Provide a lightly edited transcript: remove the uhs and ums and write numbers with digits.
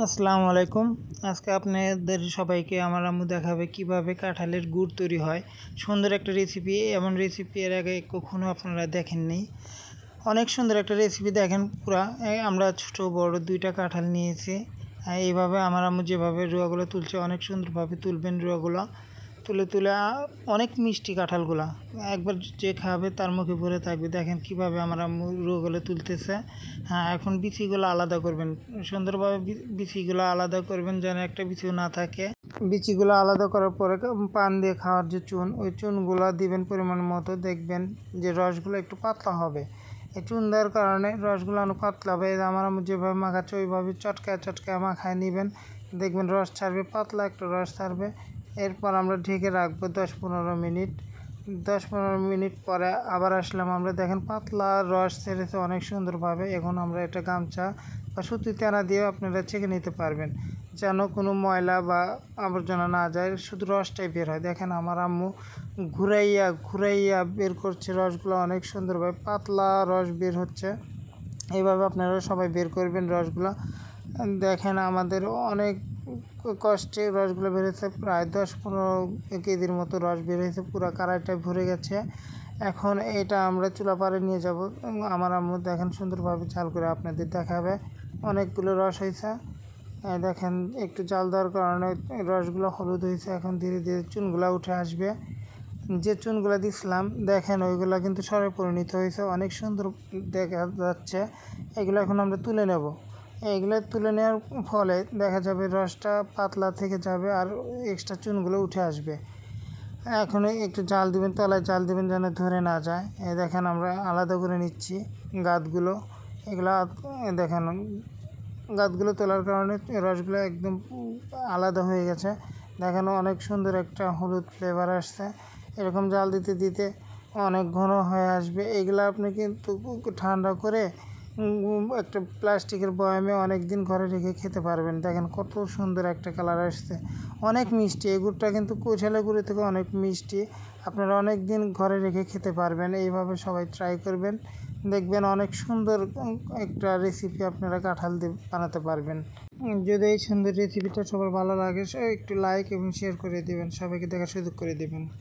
আসসালামু আলাইকুম। আজকে আপনাদের সবাইকে আমার আম্মু দেখাবে কিভাবে কাঁঠালের গুড় তৈরি হয়। সুন্দর একটা রেসিপি, এমন রেসিপি এর আগে কখনো আপনারা দেখেননি। অনেক সুন্দর একটা রেসিপি, দেখেন পুরা। আমরা ছোট বড় দুইটা কাঁঠাল নিয়েছি। এইভাবে আমার আম্মু যেভাবে রুয়াগুলো তুলছে, অনেক সুন্দরভাবে তুলবেন রুয়াগুলো। তুলে অনেক মিষ্টি কাঁঠালগুলা, একবার যে খাবে তার মুখে ভরে থাকবে। দেখেন কিভাবে আমার আম্মু রুয়াগুলো তুলতেছে। হ্যাঁ, এখন বিচিগুলো আলাদা করবেন, সুন্দরভাবে বিচিগুলো আলাদা করবেন যেন একটা বিচিও না থাকে। বিচিগুলো আলাদা করার পরে পান দিয়ে খাওয়ার যে চুন, ওই চুনগুলো দিবেন পরিমাণ মতো। দেখবেন যে রসগুলো একটু পাতলা হবে। এই চুন দেওয়ার কারণে রসগুলো অনেক পাতলা হবে। আমার আম্মু যেভাবে মাখাচ্ছে ওইভাবে চটকায় মাখায় নেবেন। দেখবেন রস ছাড়বে, পাতলা একটা রস ছাড়বে। এরপর আমরা ঢেকে রাখবো 10-15 মিনিট। 10-15 মিনিট পরে আবার আসলাম আমরা, দেখেন পাতলা রস ছেড়েছে অনেক সুন্দরভাবে। এখন আমরা একটা গামছা বা সুতি তেনা দিয়ে আপনারা ছেঁকে নিতে পারবেন, যেন কোনো ময়লা বা আবর্জনা না যায়, শুধু রসটাই বের হয়। দেখেন আমার আম্মু ঘুরাইয়া বের করছে রসগুলো, অনেক সুন্দরভাবে পাতলা রস বের হচ্ছে। এইভাবে আপনারা সবাই বের করবেন রসগুলো। দেখেন আমাদের অনেক কষ্টে রসগুলো বেরোচ্ছে, প্রায় 10-15 কেজির মতো রস বের হয়েছে, পুরো কড়াইটা ভরে গেছে। এখন এটা আমরা চুলা পাড়ে নিয়ে যাব। আমার আম্মু দেখেন সুন্দরভাবে ঝাল করে আপনাদের দেখাবে। অনেকগুলো রস হয়েছে, দেখেন একটু জাল দেওয়ার কারণে রসগুলো হলুদ হয়েছে। এখন ধীরে ধীরে চুনগুলো উঠে আসবে। যে চুনগুলো দিছিলাম দেখেন ওইগুলো কিন্তু সরে পরিণত হয়েছে, অনেক সুন্দর দেখা যাচ্ছে। এগুলো এখন আমরা তুলে নেব। এইগুলো তুলে নেওয়ার ফলে দেখা যাবে রসটা পাতলা থেকে যাবে আর এক্সট্রা চুনগুলো উঠে আসবে। এখন একটু জাল দিবেন, তলায় জাল দিবেন যেন ধরে না যায়। দেখেন আমরা আলাদা করে নিচ্ছি গাঁতগুলো। এগুলো দেখেন গাঁতগুলো তোলার কারণে রসগুলো একদম আলাদা হয়ে গেছে। দেখেন অনেক সুন্দর একটা হলুদ ফ্লেভার আসছে। এরকম জাল দিতে দিতে অনেক ঘন হয়ে আসবে। এগুলো আপনি কিন্তু ঠান্ডা করে একটা প্লাস্টিকের বয়ামে অনেক দিন ঘরে রেখে খেতে পারবেন। দেখেন কত সুন্দর একটা কালার আসছে, অনেক মিষ্টি। এই গুড়টা কিন্তু কৈশালের গুড়ি থেকে অনেক মিষ্টি, আপনারা অনেক দিন ঘরে রেখে খেতে পারবেন। এইভাবে সবাই ট্রাই করবেন, দেখবেন অনেক সুন্দর একটা রেসিপি আপনারা কাঁঠাল দিয়ে বানাতে পারবেন। যদি এই সুন্দর রেসিপিটা সবার ভালো লাগে, একটু লাইক এবং শেয়ার করে দেবেন, সবাইকে দেখার সুযোগ করে দেবেন।